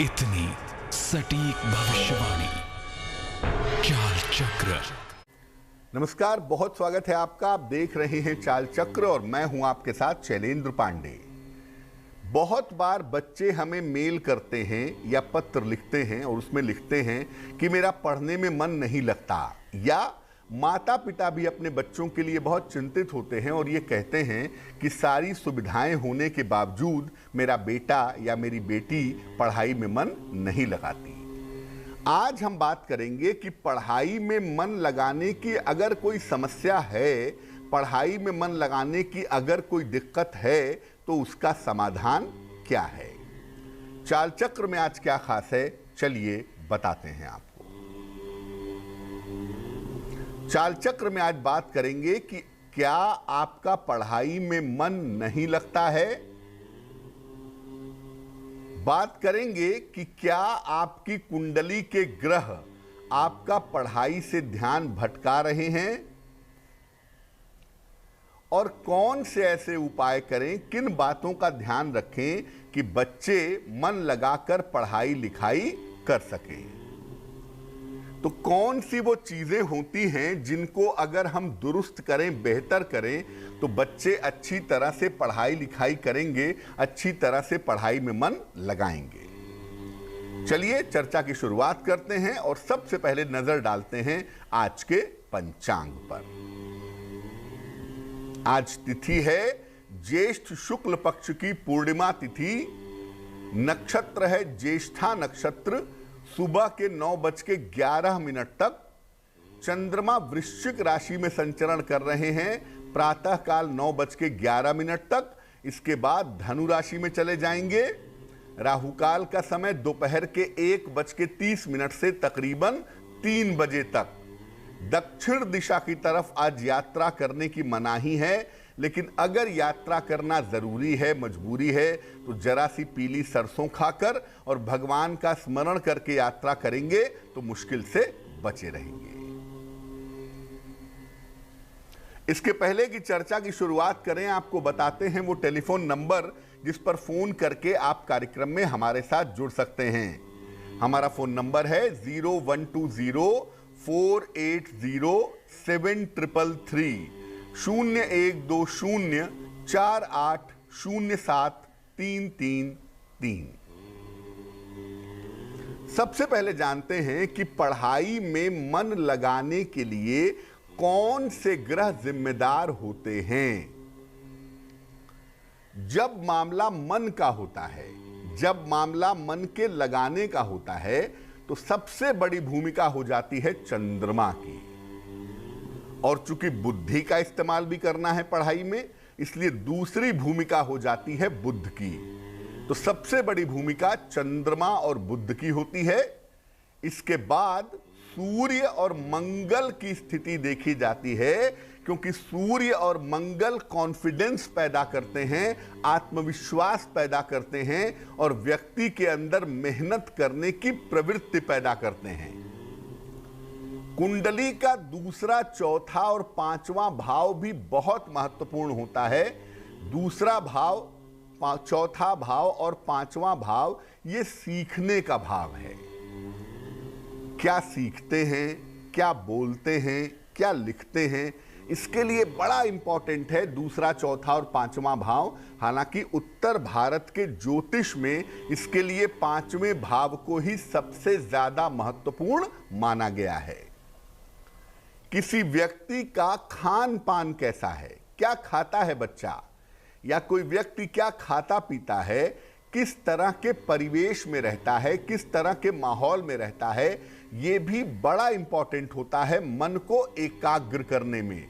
इतनी सटीक भविष्यवाणी। चाल चक्र। नमस्कार, बहुत स्वागत है आपका। आप देख रहे हैं चाल चक्र और मैं हूं आपके साथ शैलेंद्र पांडे। बहुत बार बच्चे हमें मेल करते हैं या पत्र लिखते हैं और उसमें लिखते हैं कि मेरा पढ़ने में मन नहीं लगता, या माता पिता भी अपने बच्चों के लिए बहुत चिंतित होते हैं और ये कहते हैं कि सारी सुविधाएं होने के बावजूद मेरा बेटा या मेरी बेटी पढ़ाई में मन नहीं लगाती। आज हम बात करेंगे कि पढ़ाई में मन लगाने की अगर कोई समस्या है, पढ़ाई में मन लगाने की अगर कोई दिक्कत है तो उसका समाधान क्या है। चाल चक्र में आज क्या खास है, चलिए बताते हैं आपको। चाल चक्र में आज बात करेंगे कि क्या आपका पढ़ाई में मन नहीं लगता है। बात करेंगे कि क्या आपकी कुंडली के ग्रह आपका पढ़ाई से ध्यान भटका रहे हैं और कौन से ऐसे उपाय करें, किन बातों का ध्यान रखें कि बच्चे मन लगाकर पढ़ाई लिखाई कर सकें। तो कौन सी वो चीजें होती हैं जिनको अगर हम दुरुस्त करें, बेहतर करें, तो बच्चे अच्छी तरह से पढ़ाई लिखाई करेंगे, अच्छी तरह से पढ़ाई में मन लगाएंगे। चलिए चर्चा की शुरुआत करते हैं और सबसे पहले नजर डालते हैं आज के पंचांग पर। आज तिथि है ज्येष्ठ शुक्ल पक्ष की पूर्णिमा तिथि। नक्षत्र है ज्येष्ठा नक्षत्र। सुबह के 9:11 तक चंद्रमा वृश्चिक राशि में संचरण कर रहे हैं, प्रातः काल 9:11 तक। इसके बाद धनु राशि में चले जाएंगे। राहु काल का समय दोपहर के 1:30 से तकरीबन 3 बजे तक। दक्षिण दिशा की तरफ आज यात्रा करने की मनाही है, लेकिन अगर यात्रा करना जरूरी है, मजबूरी है, तो जरा सी पीली सरसों खाकर और भगवान का स्मरण करके यात्रा करेंगे तो मुश्किल से बचे रहेंगे। इसके पहले की चर्चा की शुरुआत करें, आपको बताते हैं वो टेलीफोन नंबर जिस पर फोन करके आप कार्यक्रम में हमारे साथ जुड़ सकते हैं। हमारा फोन नंबर है 0120-480-7333 0120480733। सबसे पहले जानते हैं कि पढ़ाई में मन लगाने के लिए कौन से ग्रह जिम्मेदार होते हैं। जब मामला मन का होता है, जब मामला मन के लगाने का होता है, तो सबसे बड़ी भूमिका हो जाती है चंद्रमा की। और चूंकि बुद्धि का इस्तेमाल भी करना है पढ़ाई में, इसलिए दूसरी भूमिका हो जाती है बुध की। तो सबसे बड़ी भूमिका चंद्रमा और बुध की होती है। इसके बाद सूर्य और मंगल की स्थिति देखी जाती है, क्योंकि सूर्य और मंगल कॉन्फिडेंस पैदा करते हैं, आत्मविश्वास पैदा करते हैं और व्यक्ति के अंदर मेहनत करने की प्रवृत्ति पैदा करते हैं। कुंडली का दूसरा, चौथा और पांचवां भाव भी बहुत महत्वपूर्ण होता है। दूसरा भाव, चौथा भाव और पांचवां भाव ये सीखने का भाव है। क्या सीखते हैं, क्या बोलते हैं, क्या लिखते हैं, इसके लिए बड़ा इंपॉर्टेंट है दूसरा, चौथा और पांचवां भाव। हालांकि उत्तर भारत के ज्योतिष में इसके लिए पांचवें भाव को ही सबसे ज्यादा महत्वपूर्ण माना गया है। किसी व्यक्ति का खान पान कैसा है, क्या खाता है बच्चा, या कोई व्यक्ति क्या खाता पीता है, किस तरह के परिवेश में रहता है, किस तरह के माहौल में रहता है, ये भी बड़ा इंपॉर्टेंट होता है मन को एकाग्र करने में,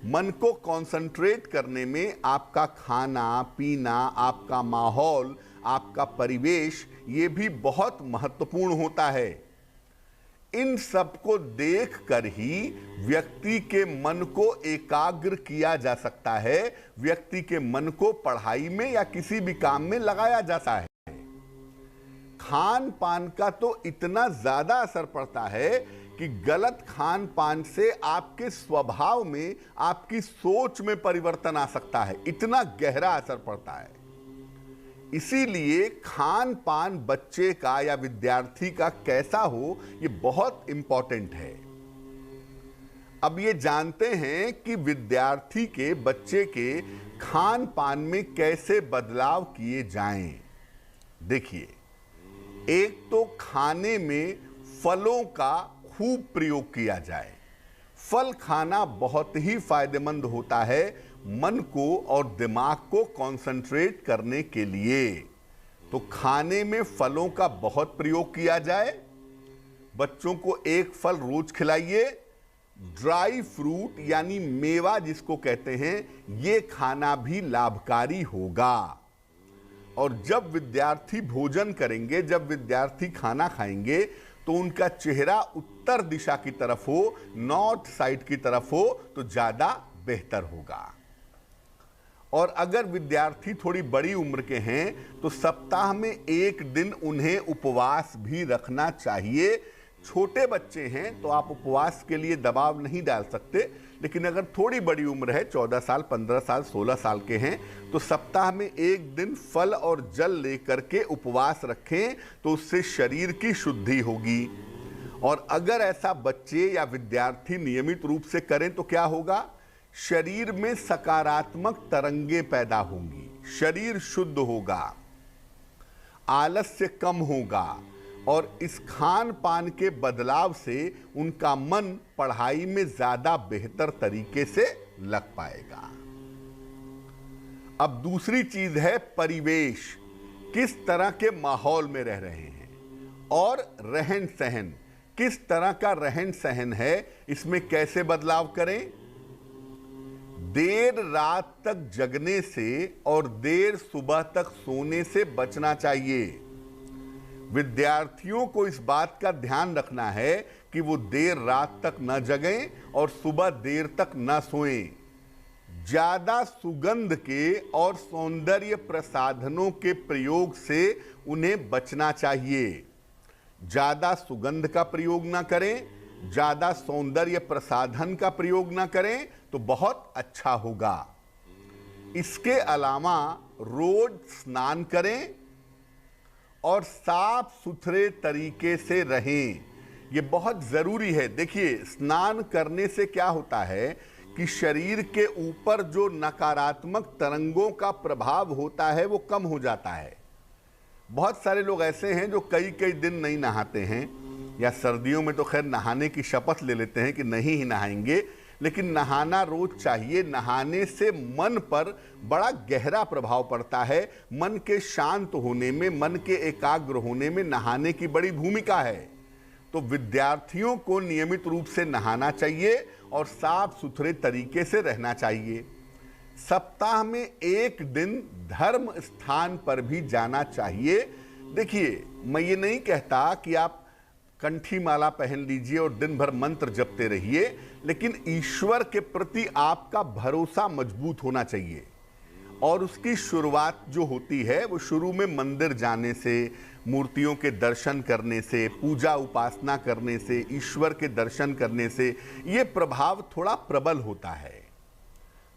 मन को कंसंट्रेट करने में। आपका खाना पीना, आपका माहौल, आपका परिवेश, ये भी बहुत महत्वपूर्ण होता है। इन सब को देखकर ही व्यक्ति के मन को एकाग्र किया जा सकता है, व्यक्ति के मन को पढ़ाई में या किसी भी काम में लगाया जाता है। खान पान का तो इतना ज्यादा असर पड़ता है कि गलत खान पान से आपके स्वभाव में, आपकी सोच में परिवर्तन आ सकता है। इतना गहरा असर पड़ता है। इसीलिए खान पान बच्चे का या विद्यार्थी का कैसा हो, ये बहुत इंपॉर्टेंट है। अब ये जानते हैं कि विद्यार्थी के, बच्चे के खान पान में कैसे बदलाव किए जाएं। देखिए, एक तो खाने में फलों का खूब प्रयोग किया जाए। फल खाना बहुत ही फायदेमंद होता है मन को और दिमाग को कंसंट्रेट करने के लिए। तो खाने में फलों का बहुत प्रयोग किया जाए। बच्चों को एक फल रोज खिलाइए। ड्राई फ्रूट यानी मेवा जिसको कहते हैं, ये खाना भी लाभकारी होगा। और जब विद्यार्थी भोजन करेंगे, जब विद्यार्थी खाना खाएंगे, तो उनका चेहरा उत्तर दिशा की तरफ हो, नॉर्थ साइड की तरफ हो, तो ज्यादा बेहतर होगा। और अगर विद्यार्थी थोड़ी बड़ी उम्र के हैं तो सप्ताह में एक दिन उन्हें उपवास भी रखना चाहिए। छोटे बच्चे हैं तो आप उपवास के लिए दबाव नहीं डाल सकते, लेकिन अगर थोड़ी बड़ी उम्र है, 14 साल, 15 साल, 16 साल के हैं, तो सप्ताह में एक दिन फल और जल लेकर के उपवास रखें, तो उससे शरीर की शुद्धि होगी। और अगर ऐसा बच्चे या विद्यार्थी नियमित रूप से करें तो क्या होगा? शरीर में सकारात्मक तरंगें पैदा होंगी, शरीर शुद्ध होगा, आलस्य कम होगा, और इस खान पान के बदलाव से उनका मन पढ़ाई में ज्यादा बेहतर तरीके से लग पाएगा। अब दूसरी चीज है परिवेश। किस तरह के माहौल में रह रहे हैं और रहन सहन, किस तरह का रहन सहन है, इसमें कैसे बदलाव करें। देर रात तक जगने से और देर सुबह तक सोने से बचना चाहिए। विद्यार्थियों को इस बात का ध्यान रखना है कि वो देर रात तक न जगें और सुबह देर तक न सोएं। ज्यादा सुगंध के और सौंदर्य प्रसाधनों के प्रयोग से उन्हें बचना चाहिए। ज्यादा सुगंध का प्रयोग ना करें, ज्यादा सौंदर्य प्रसाधन का प्रयोग ना करें, तो बहुत अच्छा होगा। इसके अलावा रोज स्नान करें और साफ सुथरे तरीके से रहें, ये बहुत जरूरी है। देखिए, स्नान करने से क्या होता है कि शरीर के ऊपर जो नकारात्मक तरंगों का प्रभाव होता है वो कम हो जाता है। बहुत सारे लोग ऐसे हैं जो कई कई दिन नहीं नहाते हैं, या सर्दियों में तो खैर नहाने की शपथ ले लेते हैं कि नहीं ही नहाएंगे, लेकिन नहाना रोज चाहिए। नहाने से मन पर बड़ा गहरा प्रभाव पड़ता है। मन के शांत होने में, मन के एकाग्र होने में नहाने की बड़ी भूमिका है। तो विद्यार्थियों को नियमित रूप से नहाना चाहिए और साफ सुथरे तरीके से रहना चाहिए। सप्ताह में एक दिन धर्म स्थान पर भी जाना चाहिए। देखिए, मैं ये नहीं कहता कि आप कंठी माला पहन लीजिए और दिन भर मंत्र जपते रहिए, लेकिन ईश्वर के प्रति आपका भरोसा मजबूत होना चाहिए। और उसकी शुरुआत जो होती है वो शुरू में मंदिर जाने से, मूर्तियों के दर्शन करने से, पूजा उपासना करने से, ईश्वर के दर्शन करने से, ये प्रभाव थोड़ा प्रबल होता है।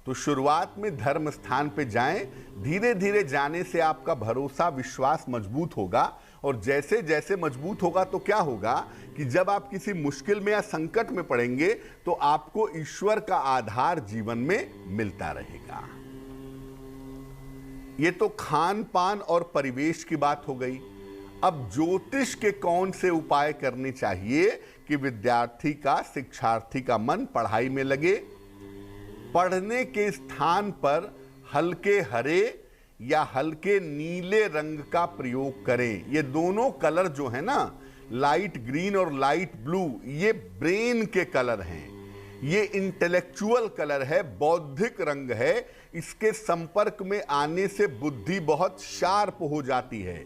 तो शुरुआत में धर्म स्थान पे जाएं। धीरे धीरे जाने से आपका भरोसा, विश्वास मजबूत होगा, और जैसे जैसे मजबूत होगा तो क्या होगा कि जब आप किसी मुश्किल में या संकट में पड़ेंगे तो आपको ईश्वर का आधार जीवन में मिलता रहेगा। ये तो खान पान और परिवेश की बात हो गई। अब ज्योतिष के कौन से उपाय करने चाहिए कि विद्यार्थी का, शिक्षार्थी का मन पढ़ाई में लगे। पढ़ने के स्थान पर हल्के हरे या हल्के नीले रंग का प्रयोग करें। ये दोनों कलर जो है ना, लाइट ग्रीन और लाइट ब्लू, ये ब्रेन के कलर हैं, ये इंटेलेक्चुअल कलर है, बौद्धिक रंग है। इसके संपर्क में आने से बुद्धि बहुत शार्प हो जाती है।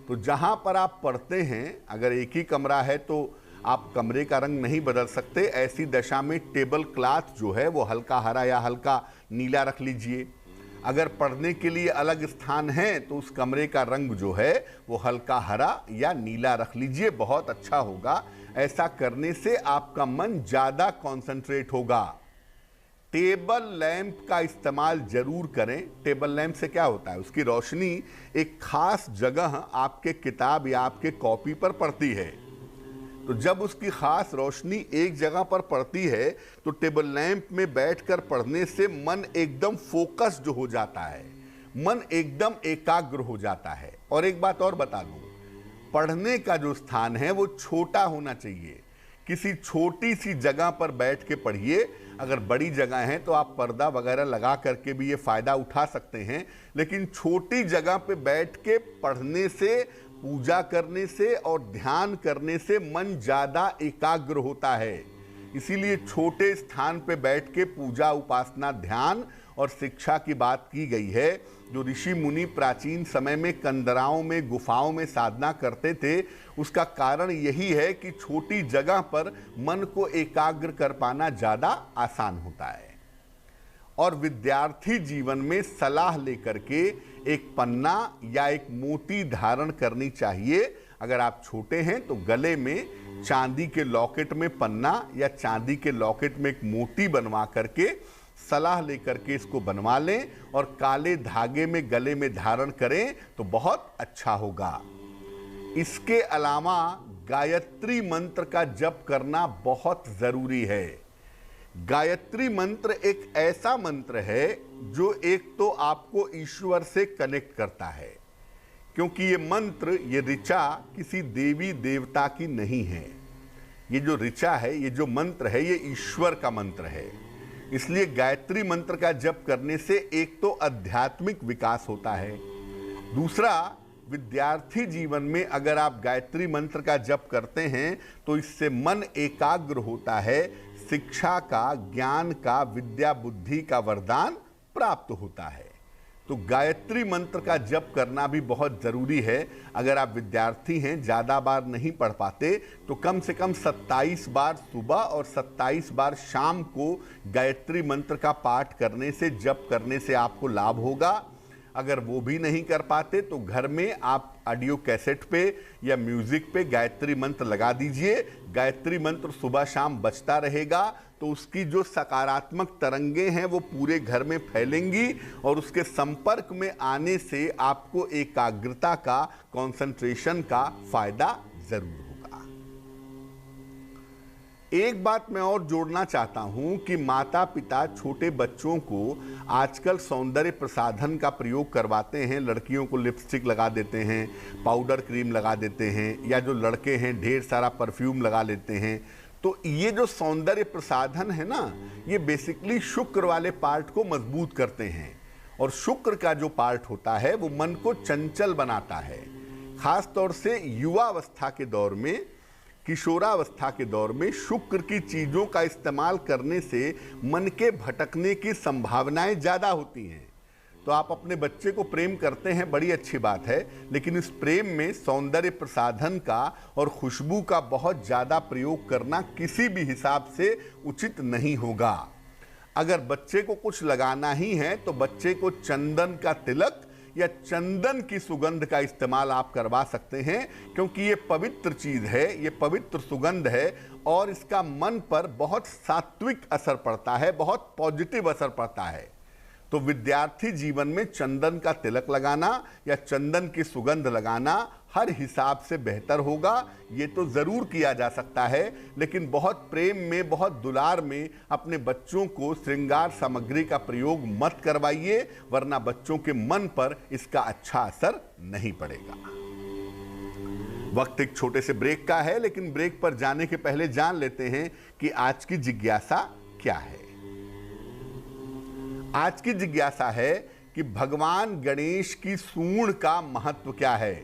तो जहां पर आप पढ़ते हैं, अगर एक ही कमरा है तो आप कमरे का रंग नहीं बदल सकते। ऐसी दशा में टेबल क्लॉथ जो है वो हल्का हरा या हल्का नीला रख लीजिए। अगर पढ़ने के लिए अलग स्थान है तो उस कमरे का रंग जो है वो हल्का हरा या नीला रख लीजिए, बहुत अच्छा होगा। ऐसा करने से आपका मन ज्यादा कंसंट्रेट होगा। टेबल लैंप का इस्तेमाल जरूर करें। टेबल लैंप से क्या होता है, उसकी रोशनी एक खास जगह आपके किताब या आपके कॉपी पर पड़ती है। तो जब उसकी खास रोशनी एक जगह पर पड़ती है तो टेबल लैंप में बैठकर पढ़ने से मन एकदम फोकस्ड हो जाता है, मन एकदम एकाग्र हो जाता है। और एक बात और बता दूं, पढ़ने का जो स्थान है वो छोटा होना चाहिए। किसी छोटी सी जगह पर बैठ के पढ़िए। अगर बड़ी जगह है तो आप पर्दा वगैरह लगा करके भी ये फायदा उठा सकते हैं, लेकिन छोटी जगह पे बैठ के पढ़ने से, पूजा करने से और ध्यान करने से मन ज्यादा एकाग्र होता है। इसीलिए छोटे स्थान पे बैठ के पूजा, उपासना, ध्यान और शिक्षा की बात की गई है। जो ऋषि मुनि प्राचीन समय में कंदराओं में, गुफाओं में साधना करते थे, उसका कारण यही है कि छोटी जगह पर मन को एकाग्र कर पाना ज्यादा आसान होता है। और विद्यार्थी जीवन में सलाह लेकर के एक पन्ना या एक मोती धारण करनी चाहिए। अगर आप छोटे हैं तो गले में चांदी के लॉकेट में पन्ना या चांदी के लॉकेट में एक मोती बनवा करके, सलाह लेकर के इसको बनवा लें और काले धागे में गले में धारण करें तो बहुत अच्छा होगा। इसके अलावा गायत्री मंत्र का जप करना बहुत जरूरी है। गायत्री मंत्र एक ऐसा मंत्र है जो एक तो आपको ईश्वर से कनेक्ट करता है, क्योंकि ये मंत्र, ये ऋचा किसी देवी देवता की नहीं है। ये जो ऋचा है, ये जो मंत्र है, ये ईश्वर का मंत्र है। इसलिए गायत्री मंत्र का जप करने से एक तो आध्यात्मिक विकास होता है, दूसरा विद्यार्थी जीवन में अगर आप गायत्री मंत्र का जप करते हैं तो इससे मन एकाग्र होता है, शिक्षा का, ज्ञान का, विद्या बुद्धि का वरदान प्राप्त होता है। तो गायत्री मंत्र का जप करना भी बहुत जरूरी है। अगर आप विद्यार्थी हैं, ज़्यादा बार नहीं पढ़ पाते, तो कम से कम 27 बार सुबह और 27 बार शाम को गायत्री मंत्र का पाठ करने से, जप करने से आपको लाभ होगा। अगर वो भी नहीं कर पाते तो घर में आप ऑडियो कैसेट पे या म्यूजिक पे गायत्री मंत्र लगा दीजिए। गायत्री मंत्र सुबह शाम बजता रहेगा तो उसकी जो सकारात्मक तरंगें हैं वो पूरे घर में फैलेंगी और उसके संपर्क में आने से आपको एकाग्रता का, कंसंट्रेशन का फायदा जरूर होगा। एक बात मैं और जोड़ना चाहता हूं कि माता पिता छोटे बच्चों को आजकल सौंदर्य प्रसाधन का प्रयोग करवाते हैं। लड़कियों को लिपस्टिक लगा देते हैं, पाउडर क्रीम लगा देते हैं, या जो लड़के हैं ढेर सारा परफ्यूम लगा लेते हैं। तो ये जो सौंदर्य प्रसाधन है ना, ये बेसिकली शुक्र वाले पार्ट को मजबूत करते हैं। और शुक्र का जो पार्ट होता है वो मन को चंचल बनाता है। खास तौर से युवावस्था के दौर में, किशोरावस्था के दौर में शुक्र की चीजों का इस्तेमाल करने से मन के भटकने की संभावनाएं ज्यादा होती हैं। तो आप अपने बच्चे को प्रेम करते हैं, बड़ी अच्छी बात है, लेकिन इस प्रेम में सौंदर्य प्रसाधन का और खुशबू का बहुत ज्यादा प्रयोग करना किसी भी हिसाब से उचित नहीं होगा। अगर बच्चे को कुछ लगाना ही है तो बच्चे को चंदन का तिलक या चंदन की सुगंध का इस्तेमाल आप करवा सकते हैं, क्योंकि ये पवित्र चीज है, ये पवित्र सुगंध है और इसका मन पर बहुत सात्विक असर पड़ता है, बहुत पॉजिटिव असर पड़ता है। तो विद्यार्थी जीवन में चंदन का तिलक लगाना या चंदन की सुगंध लगाना हर हिसाब से बेहतर होगा। ये तो जरूर किया जा सकता है, लेकिन बहुत प्रेम में, बहुत दुलार में अपने बच्चों को श्रृंगार सामग्री का प्रयोग मत करवाइए, वरना बच्चों के मन पर इसका अच्छा असर नहीं पड़ेगा। वक्त एक छोटे से ब्रेक का है, लेकिन ब्रेक पर जाने के पहले जान लेते हैं कि आज की जिज्ञासा क्या है। आज की जिज्ञासा है कि भगवान गणेश की सूंड का महत्व क्या है।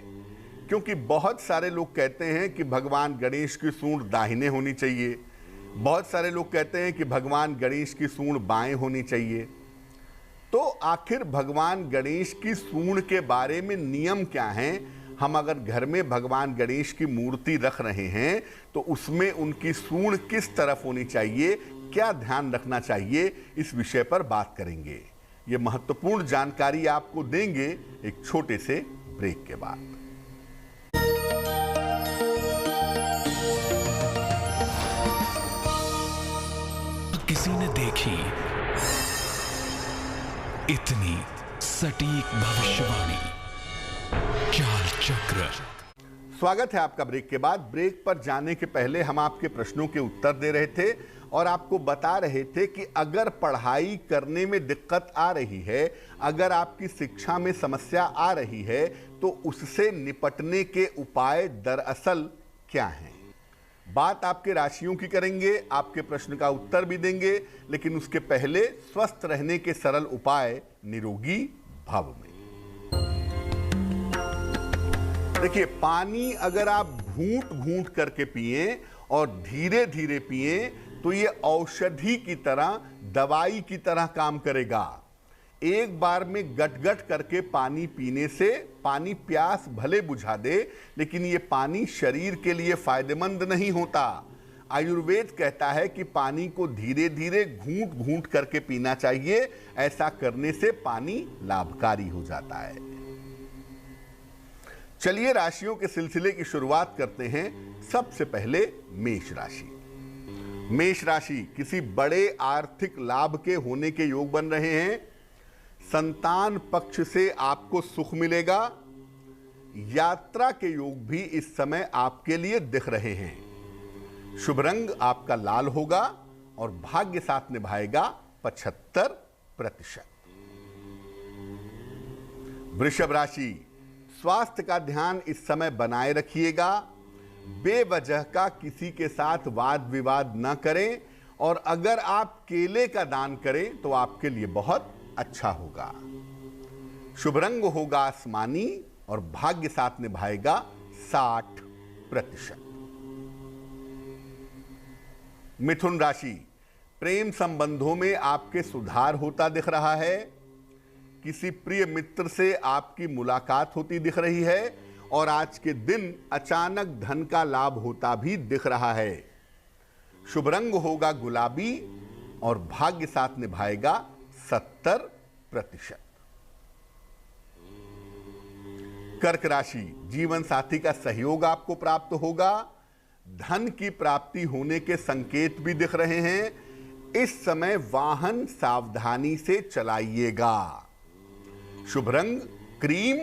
क्योंकि बहुत सारे लोग कहते हैं कि भगवान गणेश की सूंड दाहिने होनी चाहिए, बहुत सारे लोग कहते हैं कि भगवान गणेश की सूंड बाएं होनी चाहिए। तो आखिर भगवान गणेश की सूंड के बारे में नियम क्या हैं? हम अगर घर में भगवान गणेश की मूर्ति रख रहे हैं तो उसमें उनकी सूंड किस तरफ होनी चाहिए, क्या ध्यान रखना चाहिए, इस विषय पर बात करेंगे। ये महत्वपूर्ण जानकारी आपको देंगे एक छोटे से ब्रेक के बाद। किसी ने देखी स्वागत है आपका ब्रेक के बाद। ब्रेक पर जाने के पहले हम आपके प्रश्नों के उत्तर दे रहे थे और आपको बता रहे थे कि अगर पढ़ाई करने में दिक्कत आ रही है, अगर आपकी शिक्षा में समस्या आ रही है, तो उससे निपटने के उपाय दरअसल क्या हैं। बात आपके राशियों की करेंगे, आपके प्रश्न का उत्तर भी देंगे, लेकिन उसके पहले स्वस्थ रहने के सरल उपाय निरोगी भव में। देखिए, पानी अगर आप घूंट घूंट करके पिएं और धीरे धीरे पिएं तो ये औषधि की तरह, दवाई की तरह काम करेगा। एक बार में गट-गट करके पानी पीने से पानी प्यास भले बुझा दे, लेकिन ये पानी शरीर के लिए फायदेमंद नहीं होता। आयुर्वेद कहता है कि पानी को धीरे धीरे घूंट घूंट करके पीना चाहिए। ऐसा करने से पानी लाभकारी हो जाता है। चलिए राशियों के सिलसिले की शुरुआत करते हैं। सबसे पहले मेष राशि। मेष राशि, किसी बड़े आर्थिक लाभ के होने के योग बन रहे हैं। संतान पक्ष से आपको सुख मिलेगा। यात्रा के योग भी इस समय आपके लिए दिख रहे हैं। शुभ रंग आपका लाल होगा और भाग्य साथ निभाएगा 75%। वृषभ राशि, स्वास्थ्य का ध्यान इस समय बनाए रखिएगा। बेवजह का किसी के साथ वाद विवाद न करें और अगर आप केले का दान करें तो आपके लिए बहुत अच्छा होगा। शुभ रंग होगा आसमानी और भाग्य साथ निभाएगा 60%। मिथुन राशि, प्रेम संबंधों में आपके सुधार होता दिख रहा है। किसी प्रिय मित्र से आपकी मुलाकात होती दिख रही है और आज के दिन अचानक धन का लाभ होता भी दिख रहा है। शुभ रंग होगा गुलाबी और भाग्य साथ निभाएगा 70%। कर्क राशि, जीवन साथी का सहयोग आपको प्राप्त होगा। धन की प्राप्ति होने के संकेत भी दिख रहे हैं। इस समय वाहन सावधानी से चलाइएगा। शुभ रंग क्रीम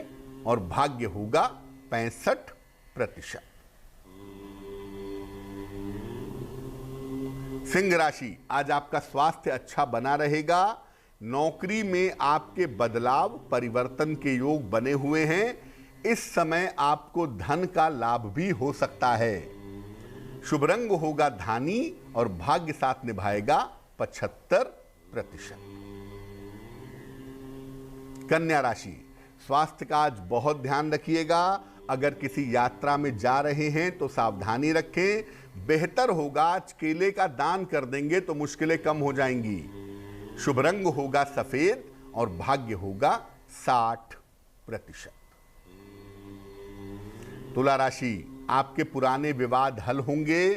और भाग्य होगा 65%। सिंह राशि, आज आपका स्वास्थ्य अच्छा बना रहेगा। नौकरी में आपके बदलाव परिवर्तन के योग बने हुए हैं। इस समय आपको धन का लाभ भी हो सकता है। शुभ रंग होगा धानी और भाग्य साथ निभाएगा 75%। कन्या राशि, स्वास्थ्य का आज बहुत ध्यान रखिएगा। अगर किसी यात्रा में जा रहे हैं तो सावधानी रखें। बेहतर होगा आज केले का दान कर देंगे तो मुश्किलें कम हो जाएंगी। शुभ रंग होगा सफेद और भाग्य होगा 60%। तुला राशि, आपके पुराने विवाद हल होंगे।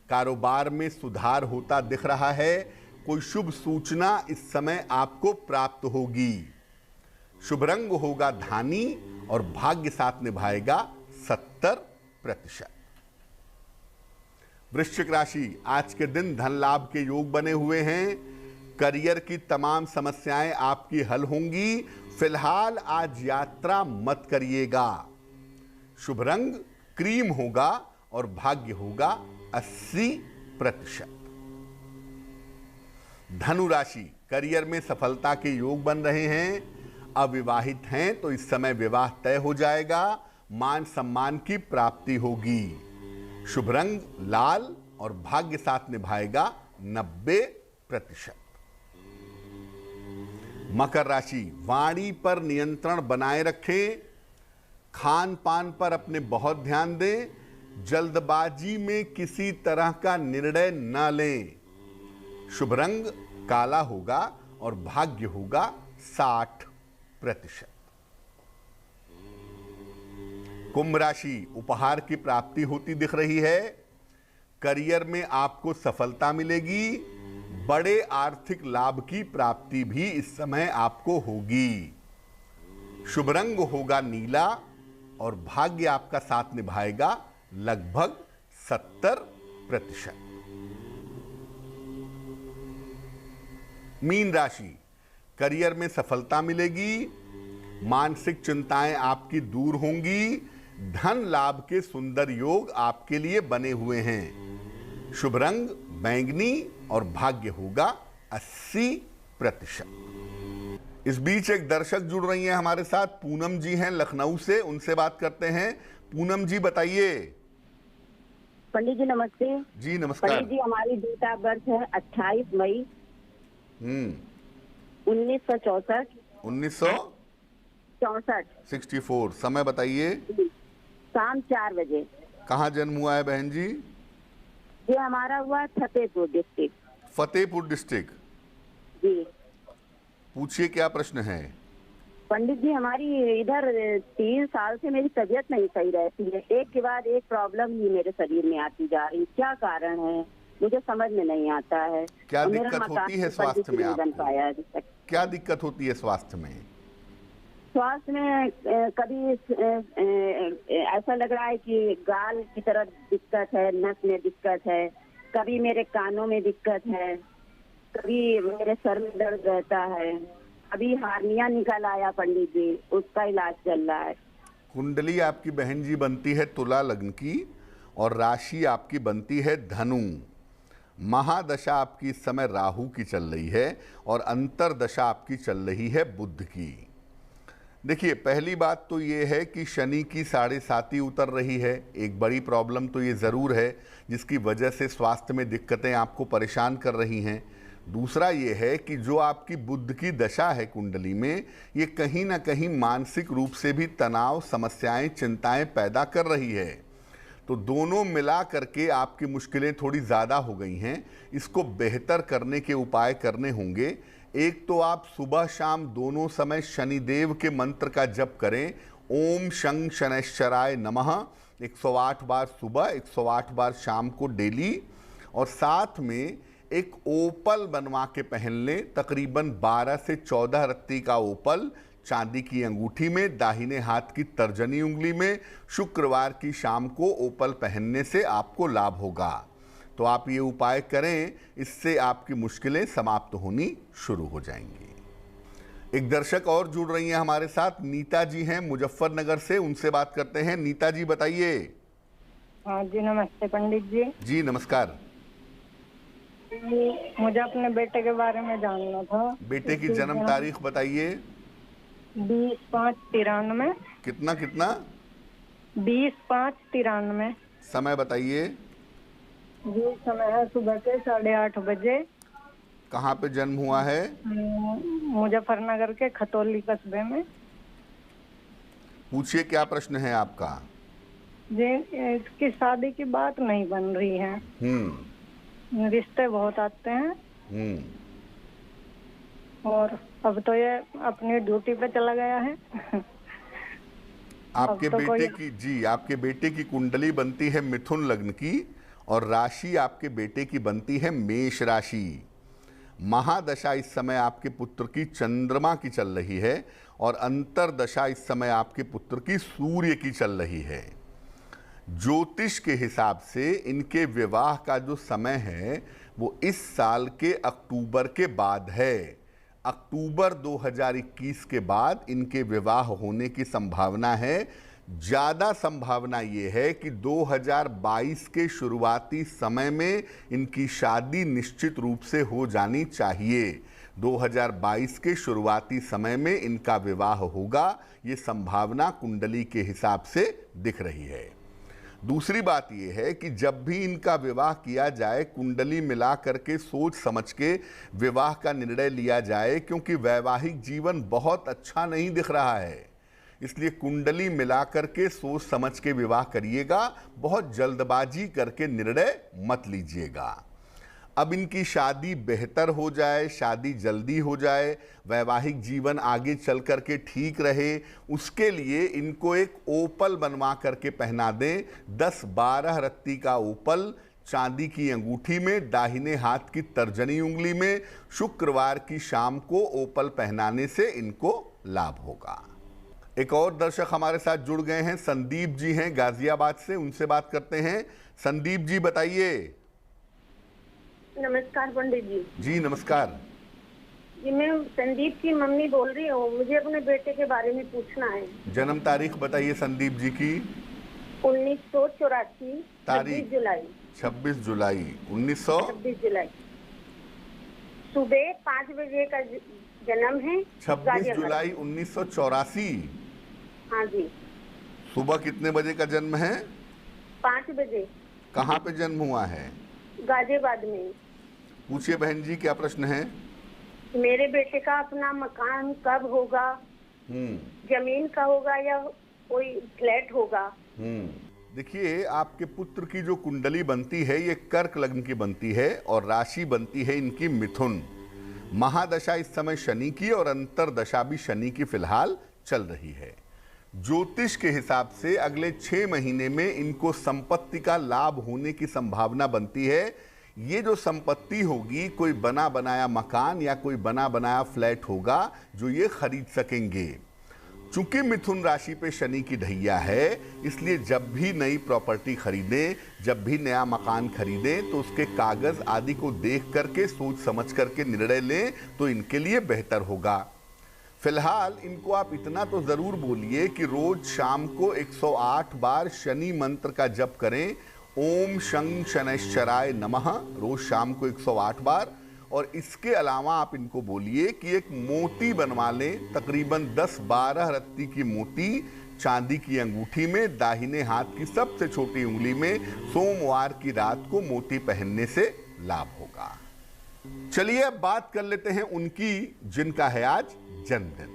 कारोबार में सुधार होता दिख रहा है। कोई शुभ सूचना इस समय आपको प्राप्त होगी। शुभ रंग होगा धानी और भाग्य साथ निभाएगा 70%। वृश्चिक राशि, आज के दिन धन लाभ के योग बने हुए हैं। करियर की तमाम समस्याएं आपकी हल होंगी। फिलहाल आज यात्रा मत करिएगा। शुभ रंग क्रीम होगा और भाग्य होगा 80%। धनु राशि, करियर में सफलता के योग बन रहे हैं। अविवाहित हैं तो इस समय विवाह तय हो जाएगा। मान सम्मान की प्राप्ति होगी। शुभ रंग लाल और भाग्य साथ निभाएगा 90%। मकर राशि, वाणी पर नियंत्रण बनाए रखें। खान पान पर अपने बहुत ध्यान दें। जल्दबाजी में किसी तरह का निर्णय न लें। शुभ रंग काला होगा और भाग्य होगा 60%। कुंभ राशि, उपहार की प्राप्ति होती दिख रही है। करियर में आपको सफलता मिलेगी। बड़े आर्थिक लाभ की प्राप्ति भी इस समय आपको होगी। शुभ रंग होगा नीला और भाग्य आपका साथ निभाएगा लगभग 70%। मीन राशि, करियर में सफलता मिलेगी। मानसिक चिंताएं आपकी दूर होंगी। धन लाभ के सुंदर योग आपके लिए बने हुए हैं। शुभ रंग बैंगनी और भाग्य होगा 80%। इस बीच एक दर्शक जुड़ रही हैं हमारे साथ, पूनम जी हैं लखनऊ से, उनसे बात करते हैं। पूनम जी बताइए। पंडित जी नमस्ते। जी नमस्कार। पंडित जी हमारी डेट ऑफ बर्थ है 28 मई 1964। 1964। समय बताइए। शाम 4 बजे। कहाँ जन्म हुआ है बहन जी? ये हमारा हुआ फतेहपुर डिस्ट्रिक्ट। फतेहपुर डिस्ट्रिक्ट। जी पूछिए क्या प्रश्न है। पंडित जी हमारी इधर 3 साल से मेरी तबीयत नहीं सही रहती है, एक के बाद एक प्रॉब्लम ही मेरे शरीर में आती जा रही, क्या कारण है मुझे समझ में नहीं आता है। क्या दिक्कत होती है स्वास्थ्य में बन पाया अभी तक। क्या दिक्कत होती है स्वास्थ्य में? स्वास्थ्य में कभी ऐसा लग रहा है कि गाल की तरफ दिक्कत है, नस में दिक्कत है, कभी मेरे कानों में दिक्कत है, कभी मेरे सर में दर्द रहता है, अभी हार्निया निकल आया पंडित जी, उसका इलाज चल रहा है। कुंडली आपकी बहन जी बनती है तुला लग्न की और राशि आपकी बनती है धनु। महादशा आपकी इस समय राहु की चल रही है और अंतरदशा आपकी चल रही है बुध की। देखिए पहली बात तो ये है कि शनि की 7.5 उतर रही है, एक बड़ी प्रॉब्लम तो ये ज़रूर है जिसकी वजह से स्वास्थ्य में दिक्कतें आपको परेशान कर रही हैं। दूसरा ये है कि जो आपकी बुध की दशा है कुंडली में, ये कहीं ना कहीं मानसिक रूप से भी तनाव, समस्याएं, चिंताएं पैदा कर रही है। तो दोनों मिला करके आपकी मुश्किलें थोड़ी ज़्यादा हो गई हैं। इसको बेहतर करने के उपाय करने होंगे। एक तो आप सुबह शाम दोनों समय शनिदेव के मंत्र का जप करें। ओम शं शनैश्चराय नमः 108 बार सुबह, 108 बार शाम को डेली। और साथ में एक ओपल बनवा के पहन लें, तकरीबन 12 से 14 रत्ती का ओपल चांदी की अंगूठी में, दाहिने हाथ की तर्जनी उंगली में। शुक्रवार की शाम को ओपल पहनने से आपको लाभ होगा। तो आप ये उपाय करें, इससे आपकी मुश्किलें समाप्त होनी शुरू हो जाएंगी। एक दर्शक और जुड़ रही हैं हमारे साथ, नीता जी हैं मुजफ्फरनगर से, उनसे बात करते हैं। नीता जी बताइए। हाँ जी नमस्ते पंडित जी। जी नमस्कार। मुझे अपने बेटे के बारे में जानना था। बेटे की जन्म तारीख बताइए। 20/5/93। कितना कितना? 20/5/93। समय बताइए। जी समय है सुबह के 8:30 बजे। कहाँ पे जन्म हुआ है? मुजफ्फरनगर के खतौली कस्बे में। पूछिए क्या प्रश्न है आपका। जी इसकी शादी की बात नहीं बन रही है, रिश्ते बहुत आते हैं और अब तो ये अपनी ड्यूटी पे चला गया है। आपके तो आपके बेटे की कुंडली बनती है मिथुन लग्न की और राशि आपके बेटे की बनती है मेष राशि। महादशा इस समय आपके पुत्र की चंद्रमा की चल रही है और अंतरदशा इस समय आपके पुत्र की सूर्य की चल रही है। ज्योतिष के हिसाब से इनके विवाह का जो समय है वो इस साल के अक्टूबर के बाद है। अक्टूबर 2021 के बाद इनके विवाह होने की संभावना है। ज़्यादा संभावना ये है कि 2022 के शुरुआती समय में इनकी शादी निश्चित रूप से हो जानी चाहिए। 2022 के शुरुआती समय में इनका विवाह होगा, ये संभावना कुंडली के हिसाब से दिख रही है। दूसरी बात यह है कि जब भी इनका विवाह किया जाए, कुंडली मिला करके सोच समझ के विवाह का निर्णय लिया जाए, क्योंकि वैवाहिक जीवन बहुत अच्छा नहीं दिख रहा है। इसलिए कुंडली मिला करके सोच समझ के विवाह करिएगा, बहुत जल्दबाजी करके निर्णय मत लीजिएगा। अब इनकी शादी बेहतर हो जाए, शादी जल्दी हो जाए, वैवाहिक जीवन आगे चल करके ठीक रहे, उसके लिए इनको एक ओपल बनवा करके पहना दें। 10-12 रत्ती का ओपल चांदी की अंगूठी में, दाहिने हाथ की तर्जनी उंगली में, शुक्रवार की शाम को ओपल पहनाने से इनको लाभ होगा। एक और दर्शक हमारे साथ जुड़ गए हैं, संदीप जी हैं गाजियाबाद से, उनसे बात करते हैं। संदीप जी बताइए। नमस्कार पंडित जी। जी नमस्कार। जी मैं संदीप की मम्मी बोल रही हूँ, मुझे अपने बेटे के बारे में पूछना है। जन्म तारीख बताइए संदीप जी की। 1984 तारीख? 26 जुलाई। 26 जुलाई 1900। 26 जुलाई सुबह 5 बजे का जन्म है। 26 गाजियाबाद। जुलाई 1984। हाँ जी। सुबह कितने बजे का जन्म है? 5 बजे। कहाँ पे जन्म हुआ है? गाजियाबाद में। पूछिए बहन जी, क्या प्रश्न है? मेरे बेटे का अपना मकान कब होगा? जमीन का होगा या कोई फ्लैट होगा? देखिए, आपके पुत्र की जो कुंडली बनती है ये कर्क लग्न की बनती है और राशि बनती है इनकी मिथुन। महादशा इस समय शनि की और अंतरदशा भी शनि की फिलहाल चल रही है। ज्योतिष के हिसाब से अगले 6 महीने में इनको संपत्ति का लाभ होने की संभावना बनती है। ये जो संपत्ति होगी, कोई बना बनाया मकान या कोई बना बनाया फ्लैट होगा जो ये खरीद सकेंगे। चूंकि मिथुन राशि पे शनि की ढैया है, इसलिए जब भी नई प्रॉपर्टी खरीदें, जब भी नया मकान खरीदें, तो उसके कागज आदि को देख करके सोच समझ करके निर्णय लें तो इनके लिए बेहतर होगा। फिलहाल इनको आप इतना तो जरूर बोलिए कि रोज शाम को 108 बार शनि मंत्र का जप करें। ओम शं शनैश्चराय नमः, रोज शाम को 108 बार। और इसके अलावा आप इनको बोलिए कि एक मोती बनवा लें, तकरीबन 10-12 रत्ती की मोती चांदी की अंगूठी में, दाहिने हाथ की सबसे छोटी उंगली में, सोमवार की रात को मोती पहनने से लाभ होगा। चलिए अब बात कर लेते हैं उनकी जिनका है आज जन्मदिन।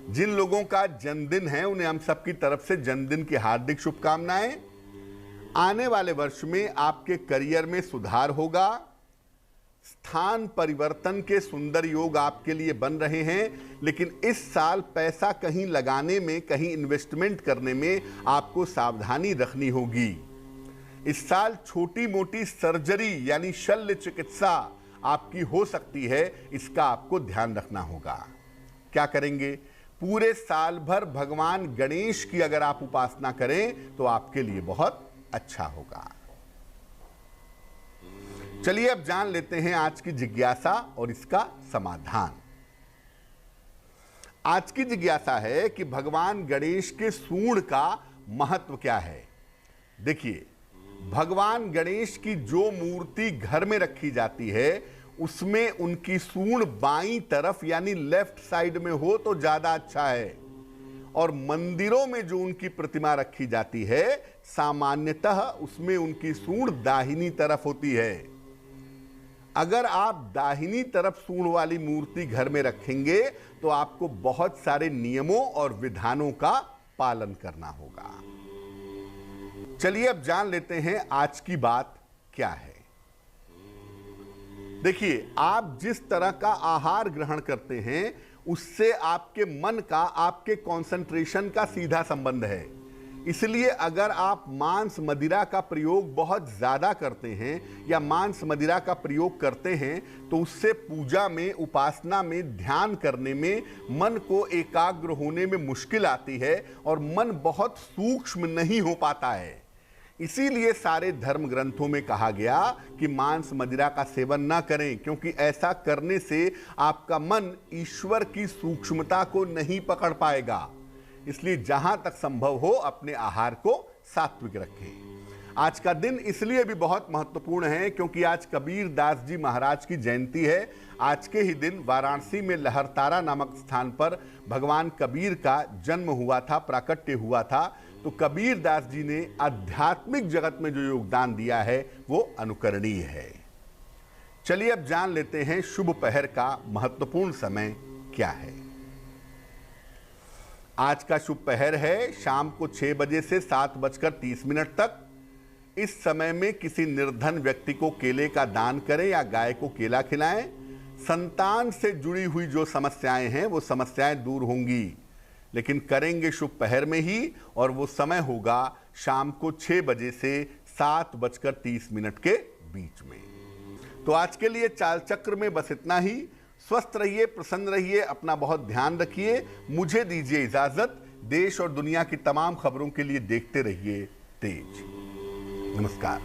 जिन लोगों का जन्मदिन है उन्हें हम सबकी तरफ से जन्मदिन की हार्दिक शुभकामनाएं। आने वाले वर्ष में आपके करियर में सुधार होगा। स्थान परिवर्तन के सुंदर योग आपके लिए बन रहे हैं, लेकिन इस साल पैसा कहीं लगाने में, कहीं इन्वेस्टमेंट करने में आपको सावधानी रखनी होगी। इस साल छोटी मोटी सर्जरी यानी शल्य चिकित्सा आपकी हो सकती है, इसका आपको ध्यान रखना होगा। क्या करेंगे? पूरे साल भर भगवान गणेश की अगर आप उपासना करें तो आपके लिए बहुत अच्छा होगा। चलिए अब जान लेते हैं आज की जिज्ञासा और इसका समाधान। आज की जिज्ञासा है कि भगवान गणेश के सूंड का महत्व क्या है। देखिए, भगवान गणेश की जो मूर्ति घर में रखी जाती है उसमें उनकी सूंड बाईं तरफ यानी लेफ्ट साइड में हो तो ज्यादा अच्छा है, और मंदिरों में जो उनकी प्रतिमा रखी जाती है सामान्यतः उसमें उनकी सूंड दाहिनी तरफ होती है। अगर आप दाहिनी तरफ सूंड वाली मूर्ति घर में रखेंगे तो आपको बहुत सारे नियमों और विधानों का पालन करना होगा। चलिए अब जान लेते हैं आज की बात क्या है। देखिए, आप जिस तरह का आहार ग्रहण करते हैं उससे आपके मन का, आपके कंसंट्रेशन का सीधा संबंध है। इसलिए अगर आप मांस मदिरा का प्रयोग बहुत ज्यादा करते हैं या मांस मदिरा का प्रयोग करते हैं तो उससे पूजा में, उपासना में, ध्यान करने में, मन को एकाग्र होने में मुश्किल आती है और मन बहुत सूक्ष्म नहीं हो पाता है। इसीलिए सारे धर्म ग्रंथों में कहा गया कि मांस मदिरा का सेवन ना करें, क्योंकि ऐसा करने से आपका मन ईश्वर की सूक्ष्मता को नहीं पकड़ पाएगा। इसलिए जहां तक संभव हो अपने आहार को सात्विक रखें। आज का दिन इसलिए भी बहुत महत्वपूर्ण है क्योंकि आज कबीर दास जी महाराज की जयंती है। आज के ही दिन वाराणसी में लहरतारा नामक स्थान पर भगवान कबीर का जन्म हुआ था, प्राकट्य हुआ था। तो कबीर दास जी ने आध्यात्मिक जगत में जो योगदान दिया है वो अनुकरणीय है। चलिए अब जान लेते हैं शुभ पहर का महत्वपूर्ण समय क्या है। आज का शुभ पहर है शाम को 6 बजे से 7:30 तक। इस समय में किसी निर्धन व्यक्ति को केले का दान करें या गाय को केला खिलाएं। संतान से जुड़ी हुई जो समस्याएं हैं वो समस्याएं दूर होंगी, लेकिन करेंगे शुभ पहर में ही, और वो समय होगा शाम को 6 बजे से 7:30 के बीच में। तो आज के लिए चाल चक्र में बस इतना ही। स्वस्थ रहिए, प्रसन्न रहिए, अपना बहुत ध्यान रखिए। मुझे दीजिए इजाजत। देश और दुनिया की तमाम खबरों के लिए देखते रहिए तेज। नमस्कार।